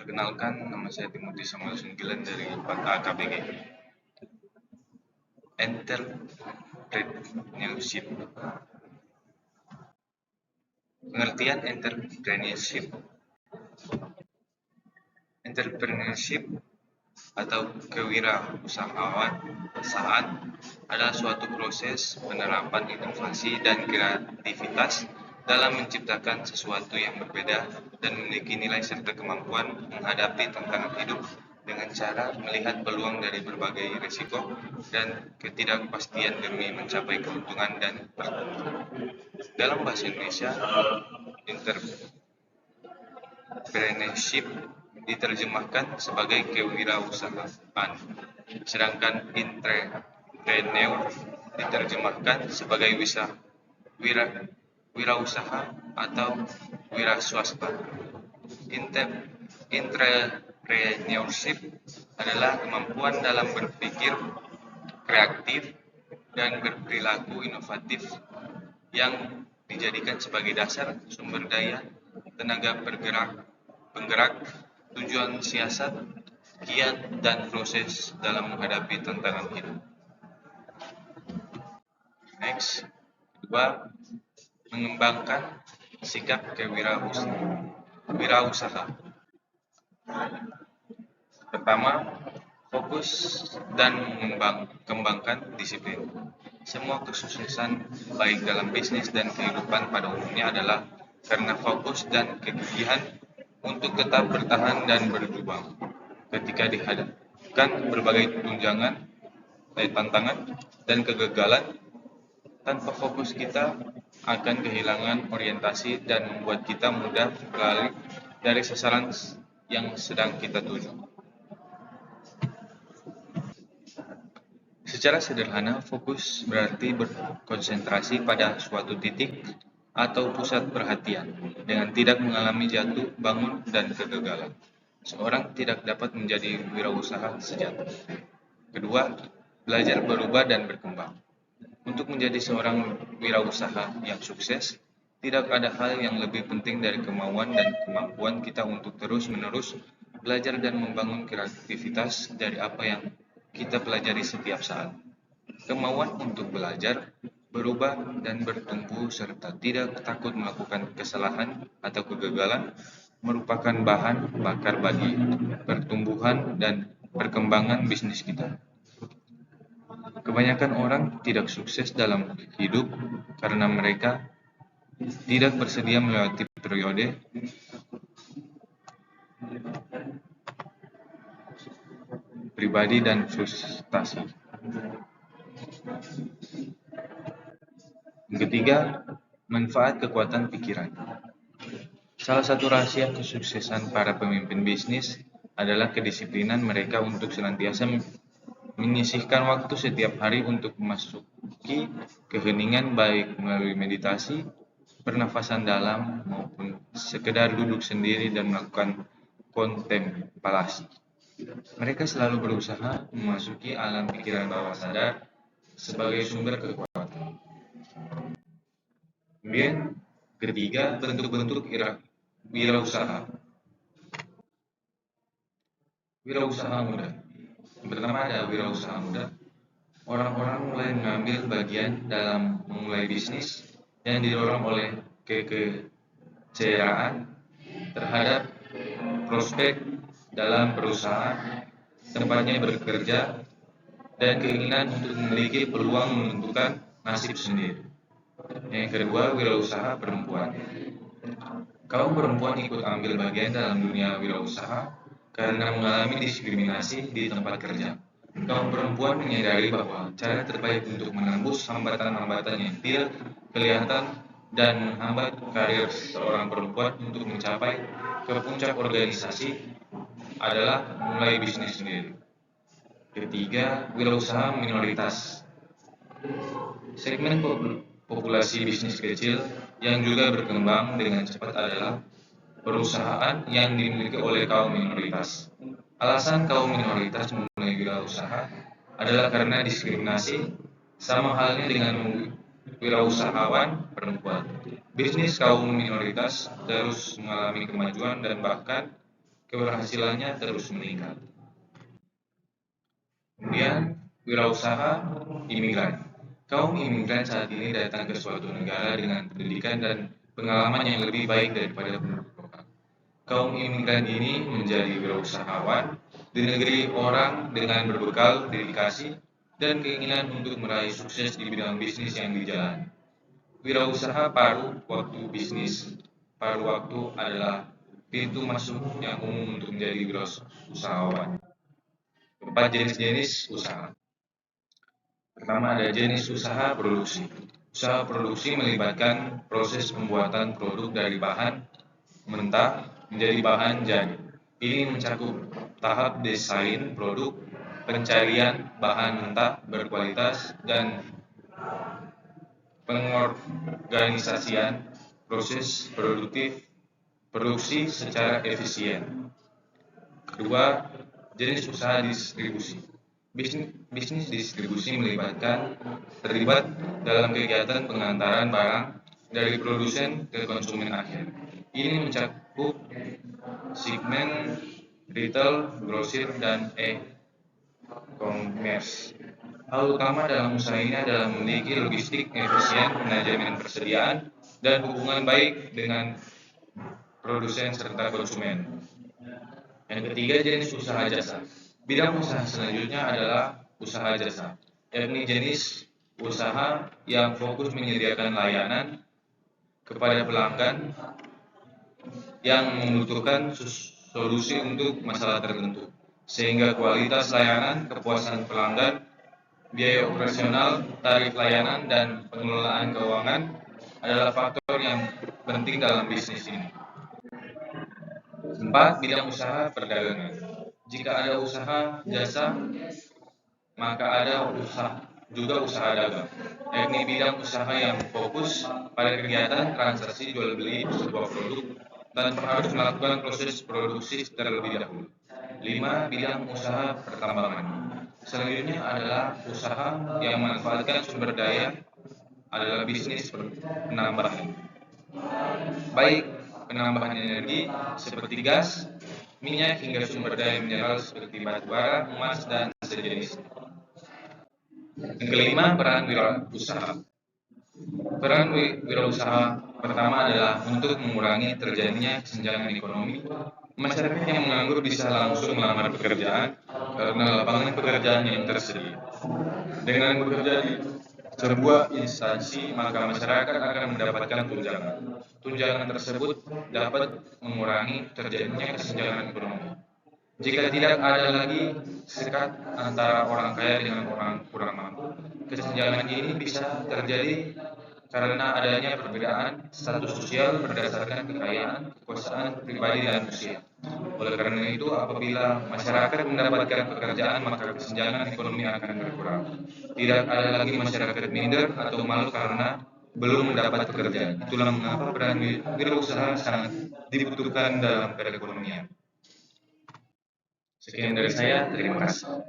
Perkenalkan, nama saya Timothy Samuel Sunggilan dari 4A KBG. Entrepreneurship. Pengertian entrepreneurship. Entrepreneurship atau kewirausahaan adalah suatu proses penerapan inovasi dan kreativitas dalam menciptakan sesuatu yang berbeda dan memiliki nilai serta kemampuan menghadapi tantangan hidup dengan cara melihat peluang dari berbagai risiko dan ketidakpastian demi mencapai keuntungan dan pertumbuhan. Dalam bahasa Indonesia, entrepreneurship diterjemahkan sebagai kewirausahaan, sedangkan entrepreneur diterjemahkan sebagai wirausaha atau wiraswasta. Entrepreneurship adalah kemampuan dalam berpikir kreatif dan berperilaku inovatif yang dijadikan sebagai dasar sumber daya tenaga penggerak, tujuan siasat, kiat, dan proses dalam menghadapi tantangan hidup. Next, kedua, mengembangkan sikap kewirausahaan. Pertama, fokus dan mengembangkan disiplin. Semua kesuksesan baik dalam bisnis dan kehidupan pada umumnya adalah karena fokus dan kegigihan untuk tetap bertahan dan berjuang. Ketika dihadapkan berbagai tantangan dan kegagalan, tanpa fokus kita akan kehilangan orientasi dan membuat kita mudah berlari dari sasaran yang sedang kita tuju. Secara sederhana, fokus berarti berkonsentrasi pada suatu titik atau pusat perhatian dengan tidak mengalami jatuh, bangun, dan kegagalan. Seorang tidak dapat menjadi wirausaha sejati. Kedua, belajar berubah dan berkembang. Untuk menjadi seorang wirausaha yang sukses, tidak ada hal yang lebih penting dari kemauan dan kemampuan kita untuk terus-menerus belajar dan membangun kreativitas dari apa yang kita pelajari setiap saat. Kemauan untuk belajar, berubah, dan bertumbuh serta tidak takut melakukan kesalahan atau kegagalan merupakan bahan bakar bagi pertumbuhan dan perkembangan bisnis kita. Kebanyakan orang tidak sukses dalam hidup karena mereka tidak bersedia melewati periode pribadi dan frustasi. Yang ketiga, manfaat kekuatan pikiran. Salah satu rahasia kesuksesan para pemimpin bisnis adalah kedisiplinan mereka untuk senantiasa menyisihkan waktu setiap hari untuk memasuki keheningan baik melalui meditasi, pernafasan dalam, maupun sekedar duduk sendiri dan melakukan kontemplasi. Mereka selalu berusaha memasuki alam pikiran bawah sadar sebagai sumber kekuatan. Kemudian, ketiga, bentuk-bentuk wirausaha. Wirausaha muda. Yang pertama ada wirausaha muda. Orang-orang mulai mengambil bagian dalam memulai bisnis yang didorong oleh kekecewaan terhadap prospek dalam perusahaan tempatnya bekerja dan keinginan untuk memiliki peluang menentukan nasib sendiri. Yang kedua, wirausaha perempuan. Kaum perempuan ikut ambil bagian dalam dunia wirausaha karena mengalami diskriminasi di tempat kerja. Kaum perempuan menyadari bahwa cara terbaik untuk menembus hambatan-hambatan yang tidak kelihatan dan menghambat karir seorang perempuan untuk mencapai ke puncak organisasi adalah memulai bisnis sendiri. Ketiga, wirausaha minoritas. Segmen populasi bisnis kecil yang juga berkembang dengan cepat adalah perusahaan yang dimiliki oleh kaum minoritas. Alasan kaum minoritas memulai wirausaha adalah karena diskriminasi, sama halnya dengan wirausahawan perempuan. Bisnis kaum minoritas terus mengalami kemajuan dan bahkan keberhasilannya terus meningkat. Kemudian, wirausaha imigran. Kaum imigran saat ini datang ke suatu negara dengan pendidikan dan pengalaman yang lebih baik daripada penduduk lokal. Kaum imigran ini menjadi wirausahawan di negeri orang dengan berbekal dedikasi dan keinginan untuk meraih sukses di bidang bisnis yang dijalani. Wirausaha paruh waktu bisnis. Paruh waktu adalah pintu masuk yang umum untuk menjadi wirausahawan. 4 jenis-jenis usaha. Pertama ada jenis usaha produksi. Usaha produksi melibatkan proses pembuatan produk dari bahan mentah menjadi bahan jadi. Ini mencakup tahap desain produk, pencarian bahan mentah berkualitas, dan pengorganisasian proses produksi secara efisien. Kedua, jenis usaha distribusi. Bisnis distribusi terlibat dalam kegiatan pengantaran barang dari produsen ke konsumen akhir. Ini mencakup segmen retail, grosir, dan e-commerce. Hal utama dalam usaha ini adalah memiliki logistik efisien, manajemen persediaan, dan hubungan baik dengan produsen serta konsumen. Yang ketiga, jenis usaha jasa. Bidang usaha selanjutnya adalah usaha jasa, yakni jenis usaha yang fokus menyediakan layanan kepada pelanggan yang membutuhkan solusi untuk masalah tertentu, sehingga kualitas layanan, kepuasan pelanggan, biaya operasional, tarif layanan, dan pengelolaan keuangan adalah faktor yang penting dalam bisnis ini. 4. Bidang usaha perdagangan. Jika ada usaha jasa, maka ada juga usaha dagang, yakni bidang usaha yang fokus pada kegiatan transaksi jual beli sebuah produk tanpa harus melakukan proses produksi terlebih dahulu. 5. Bidang usaha pertambangan. Selanjutnya adalah usaha yang memanfaatkan sumber daya adalah bisnis penambahan, baik penambahan energi seperti gas, minyak, hingga sumber daya mineral seperti batu bara, emas, dan sejenisnya. Yang kelima, peran wirausaha. Peran wirausaha pertama adalah untuk mengurangi terjadinya kesenjangan ekonomi. Masyarakat yang menganggur bisa langsung melamar pekerjaan karena lapangan pekerjaan yang tersedia. Dengan bekerja di sebuah instansi, maka masyarakat akan mendapatkan tunjangan. Tunjangan tersebut dapat mengurangi terjadinya kesenjangan ekonomi. Jika tidak ada lagi sekat antara orang kaya dengan orang kurang mampu, kesenjangan ini bisa terjadi karena adanya perbedaan status sosial berdasarkan kekayaan, kekuasaan pribadi, dan usia. Oleh karena itu, apabila masyarakat mendapatkan pekerjaan, maka kesenjangan ekonomi akan berkurang. Tidak ada lagi masyarakat minder atau malu karena belum mendapat pekerjaan. Itulah mengapa peran wirausaha sangat dibutuhkan dalam perekonomian. Sekian dari saya, terima kasih.